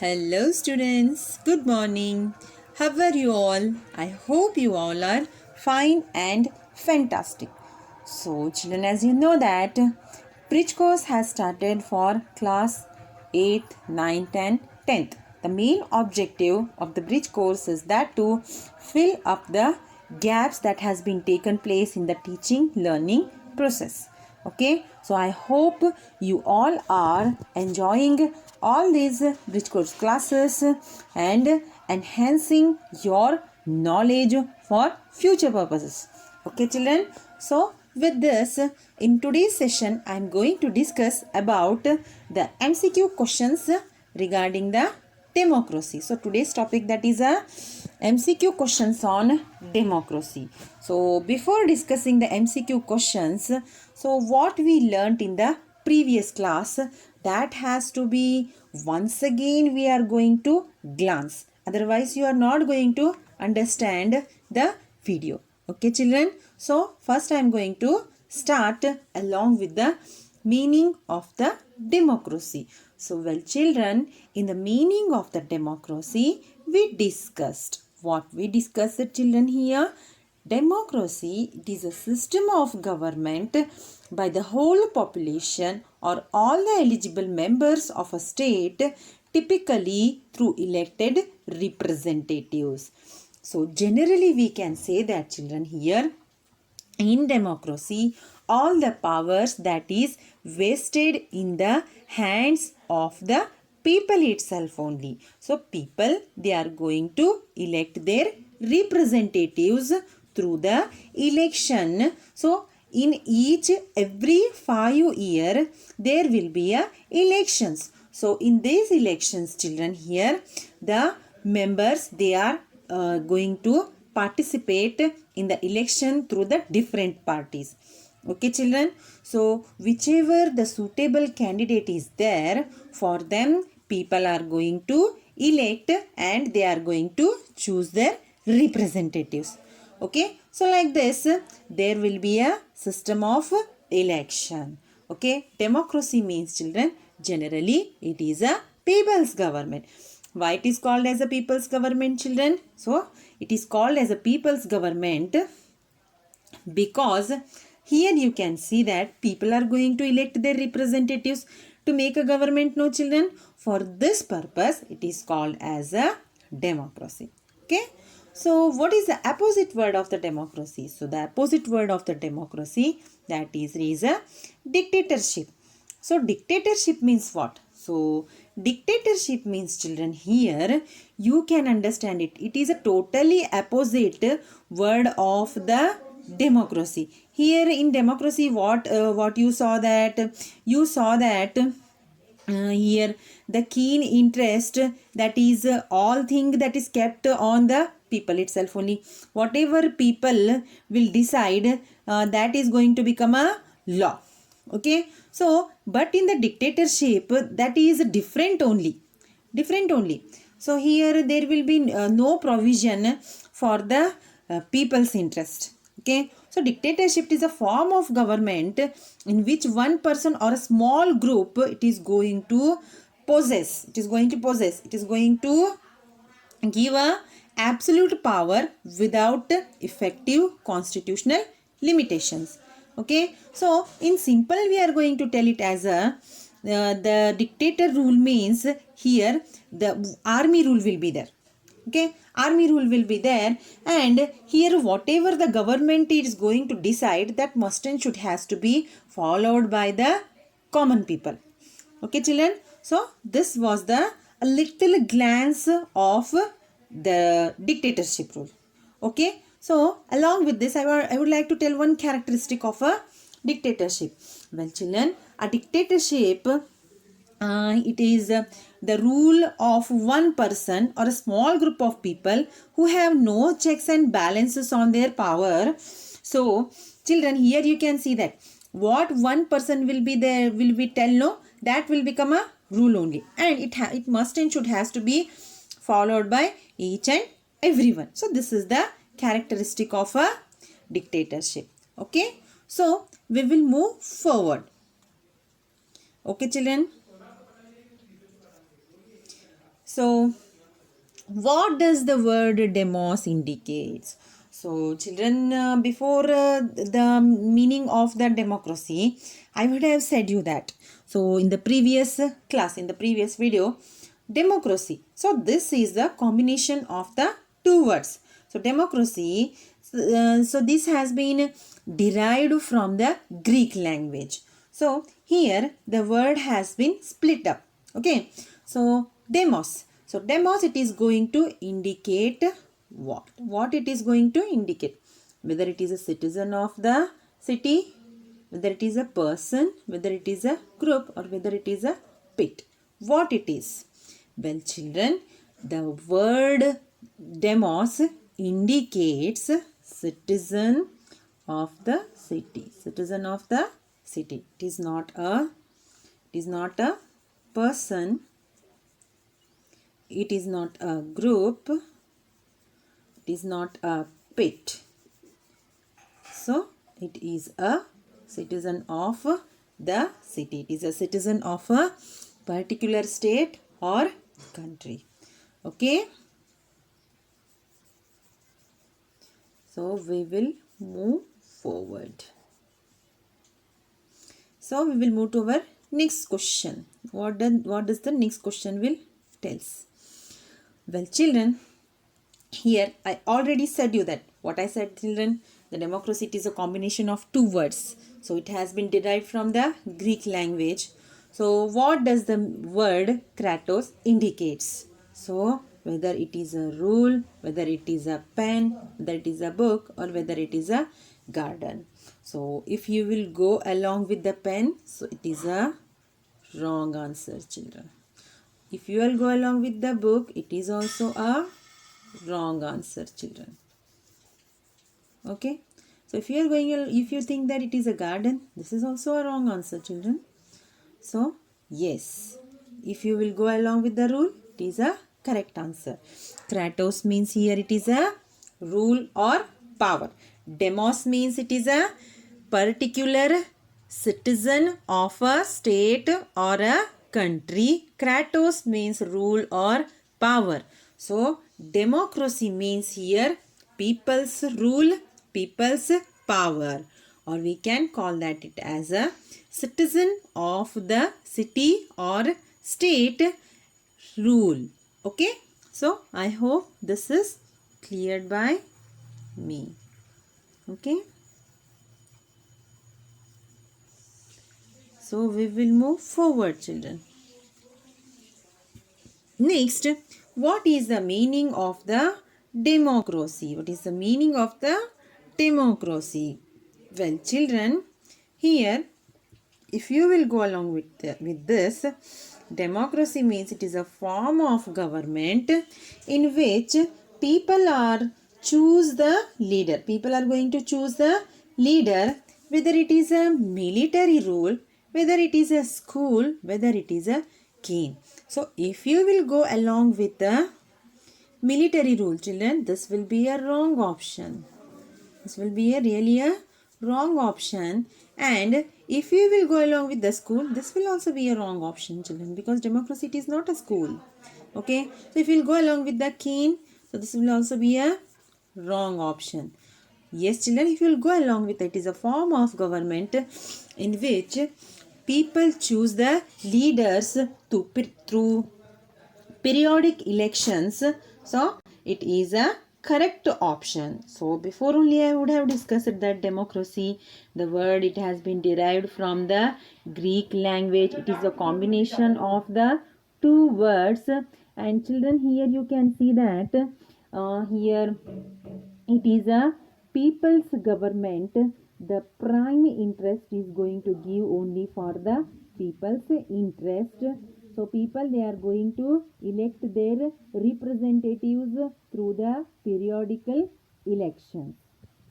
Hello students, good morning. How are you all? I hope you all are fine and fantastic. So children, as you know that bridge course has started for class 8th, 9th and 10th. The main objective of the bridge course is that to fill up the gaps that has been taken place in the teaching learning process. Okay, so I hope you all are enjoying all these bridge course classes and enhancing your knowledge for future purposes. Okay children, so with this, in today's session I am going to discuss about the MCQ questions regarding the democracy. So today's topic, that is a MCQ questions on democracy. So before discussing the MCQ questions, so what we learnt in the previous class, that has to be once again we are going to glance. Otherwise you are not going to understand the video. Okay children, so first I am going to start along with the meaning of the democracy. So well children, in the meaning of the democracy, we discussed. What we discussed children here? Democracy, it is a system of government by the whole population or all the eligible members of a state, typically through elected representatives. So generally we can say that children here, in democracy, all the powers that is vested in the hands of the people itself only. So people, they are going to elect their representatives through the election. So in every 5 years there will be a elections. So in these elections children here, the members, they are going to participate in the election through the different parties. Okay children, so whichever the suitable candidate is there, for them people are going to elect and they are going to choose their representatives. Okay, so like this there will be a system of election. Okay, democracy means children, generally it is a people's government. Why it is called as a people's government children? So it is called as a people's government because here you can see that people are going to elect their representatives to make a government, no children. For this purpose it is called as a democracy. Okay, so what is the opposite word of the democracy? So the opposite word of the democracy, that is a dictatorship. So dictatorship means what? So dictatorship means children here, you can understand it. It is a totally opposite word of the democracy. Here in democracy, what you saw that? You saw that here the keen interest, that is all thing that is kept on the people itself only. Whatever people will decide, that is going to become a law. Okay, so but in the dictatorship, that is different only. So here there will be no provision for the people's interest. Okay, so dictatorship is a form of government in which one person or a small group, it is going to possess. It is going to give a absolute power without effective constitutional limitations. Okay, so in simple we are going to tell it as a the dictator rule means here the army rule will be there. Okay, army rule will be there, and here whatever the government is going to decide, that must and should has to be followed by the common people. Okay children, so this was the a little glance of the dictatorship rule. Okay, so along with this I would like to tell one characteristic of a dictatorship. Well children, a dictatorship, it is the rule of one person or a small group of people who have no checks and balances on their power. So children, here you can see that what one person will be there, will be tell no, that will become a rule only, and it must and should has to be followed by each and everyone. So this is the characteristic of a dictatorship. Okay, so we will move forward. Okay children, So what does the word demos indicates? So children, before the meaning of the democracy, I would have said you that. So in the previous class, in the previous video, democracy. So this is the combination of the two words. So democracy, so this has been derived from the Greek language. So here the word has been split up. Okay. So demos. So demos, it is going to indicate what? What it is going to indicate? Whether it is a citizen of the city, whether it is a person, whether it is a group, or whether it is a pit. What it is? Well children, the word demos indicates citizen of the city. Citizen of the city. It is not a person. It is not a group. It is not a pit. So it is a citizen of the city. It is a citizen of a particular state or country. Okay. So we will move forward. So we will move to our next question. What does the next question will tells? Well children, here I already said you that. What I said children, the democracy, it is a combination of two words. So it has been derived from the Greek language. So what does the word kratos indicates? So whether it is a rule, whether it is a pen, whether it is a book, or whether it is a garden. So if you will go along with the pen, so it is a wrong answer children. If you will go along with the book, it is also a wrong answer children. Okay. So if you think that it is a garden, this is also a wrong answer children. So yes, if you will go along with the rule, it is a correct answer. Kratos means here it is a rule or power. Demos means it is a particular citizen of a state or a country. Kratos means rule or power. So democracy means here people's rule, people's power, or we can call that it as a citizen of the city or state rule. Okay. So I hope this is cleared by me. Okay. So we will move forward children. Next, what is the meaning of the democracy? What is the meaning of the democracy? Well children, here if you will go along with this, democracy means it is a form of government in which people are choose the leader. People are going to choose the leader, whether it is a military rule, whether it is a school, whether it is a king. So if you will go along with the military rule children, this will be a wrong option. This will be really a wrong option. And if you will go along with the school, this will also be a wrong option children, because democracy is not a school. Okay. So if you will go along with the king, so this will also be a wrong option. Yes children, if you will go along with it is a form of government in which people choose the leaders through periodic elections. So it is a correct option. So before only I would have discussed that democracy, the word, it has been derived from the Greek language. It is a combination of the two words. And children, here you can see that here it is a people's government. The prime interest is going to give only for the people's interest. So people, they are going to elect their representatives through the periodical elections.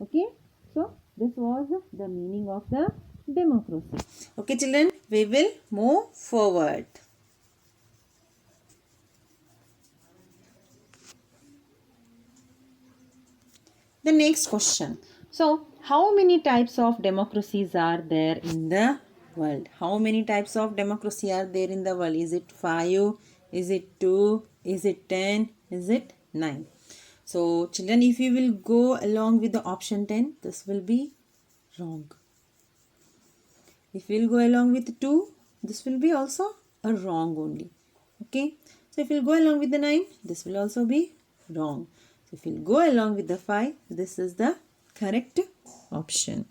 Okay. So this was the meaning of the democracy. Okay children, we will move forward. The next question. So how many types of democracies are there in the world? How many types of democracy are there in the world? Is it 5, Is it 2? Is it 10? Is it 9? So children, if you will go along with the option 10, this will be wrong. If we will go along with 2, this will be also a wrong only. Okay. So if we will go along with the 9, this will also be wrong. So if we will go along with the 5, this is the correct option.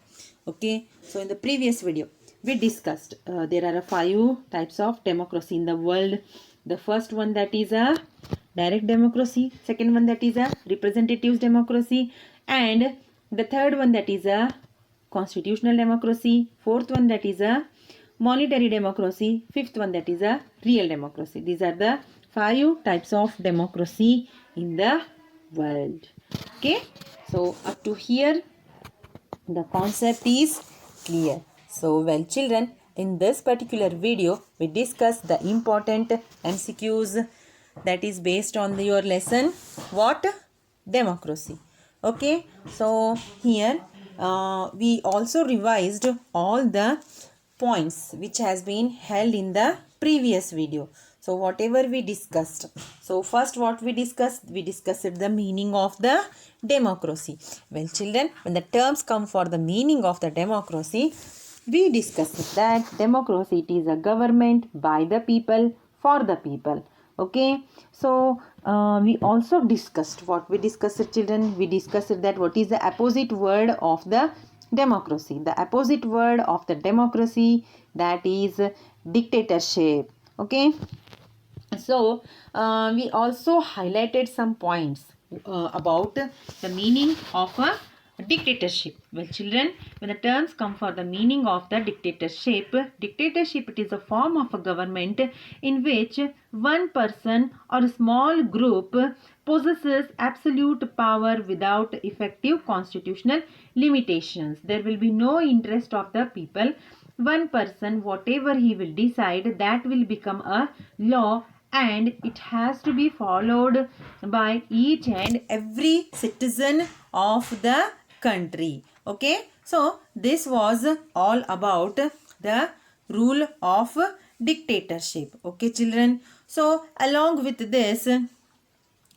Okay. So in the previous video, we discussed there are 5 types of democracy in the world. The first one, that is a direct democracy. Second one, that is a representative democracy. And the third one, that is a constitutional democracy. Fourth one, that is a monetary democracy. Fifth one, that is a real democracy. These are the 5 types of democracy in the world. Okay. So up to here, the concept is clear. So well children, in this particular video, we discussed the important MCQs that is based on your lesson, what? Democracy. Okay. So here we also revised all the points which has been held in the previous video. So whatever we discussed. So first what we discussed the meaning of the democracy. Well children, when the terms come for the meaning of the democracy, we discussed that democracy, it is a government by the people for the people. Okay. So we also discussed what we discussed children. We discussed that what is the opposite word of the democracy. The opposite word of the democracy, that is dictatorship. Okay. So we also highlighted some points about the meaning of a dictatorship. Well children, when the terms come for the meaning of the dictatorship, it is a form of a government in which one person or a small group possesses absolute power without effective constitutional limitations. There will be no interest of the people. One person, whatever he will decide, that will become a law, and it has to be followed by each and every citizen of the country. Okay. So this was all about the rule of dictatorship. Okay children. So along with this,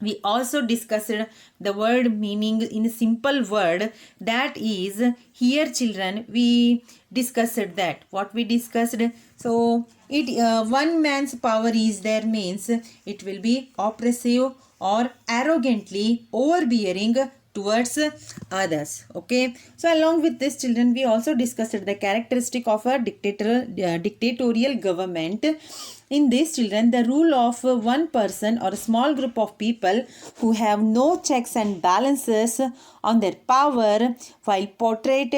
we also discussed the word meaning in a simple word, that is here children. We discussed that what we discussed. So it one man's power is there means it will be oppressive or arrogantly overbearing towards others. Okay. So along with this children, we also discussed the characteristic of a dictatorial government. In this children, the rule of one person or a small group of people who have no checks and balances on their power, while portrayed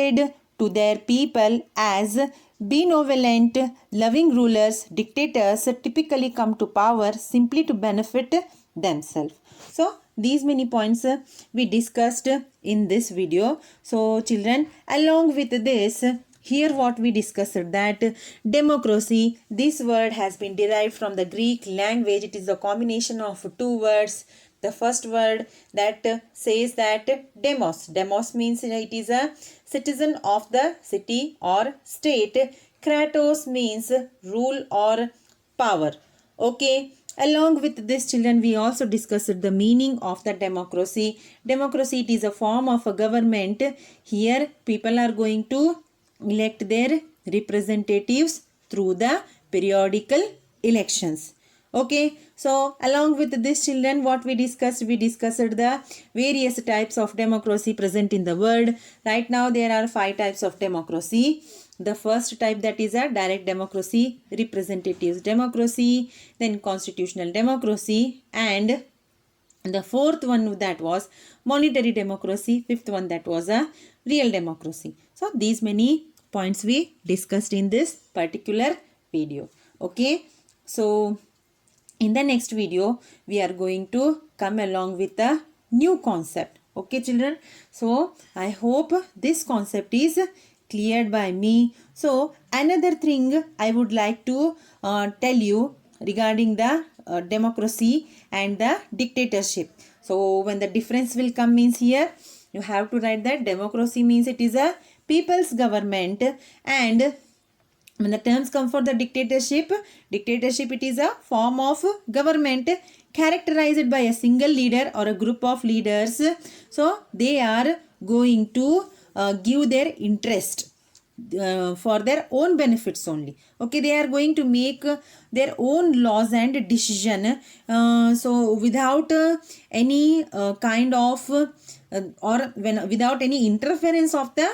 to their people as benevolent, loving rulers, dictators typically come to power simply to benefit themselves. So these many points we discussed in this video. So children, along with this, here what we discussed, that democracy, this word has been derived from the Greek language. It is a combination of 2 words. The first word that says that demos. Demos means it is a citizen of the city or state. Kratos means rule or power. Okay. Along with this children, we also discussed the meaning of the democracy. Democracy, it is a form of a government. Here people are going to elect their representatives through the periodical elections. Okay. So along with this children, what we discussed the various types of democracy present in the world. Right now there are 5 types of democracy. The first type, that is a direct democracy, representative democracy, then constitutional democracy, and the fourth one, that was monetary democracy. Fifth one, that was a real democracy. So these many points we discussed in this particular video. Okay. So in the next video, we are going to come along with a new concept. Okay children. So I hope this concept is cleared by me. So another thing I would like to tell you regarding the democracy and the dictatorship. So when the difference will come means, here you have to write that democracy means it is a people's government, and When the terms come for the dictatorship, it is a form of government characterized by a single leader or a group of leaders. So they are going to give their interest for their own benefits only. Okay, they are going to make their own laws and decision, so without any kind of without any interference of the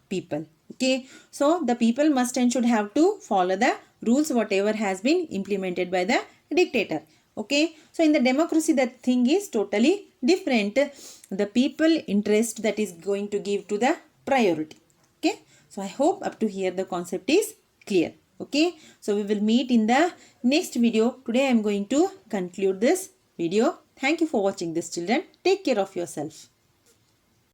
people. Okay, so the people must and should have to follow the rules whatever has been implemented by the dictator. Okay, so in the democracy the thing is totally different. The people interest that is going to give to the priority. Okay, so I hope up to here the concept is clear. Okay, so we will meet in the next video. Today I am going to conclude this video. Thank you for watching this, children. Take care of yourself.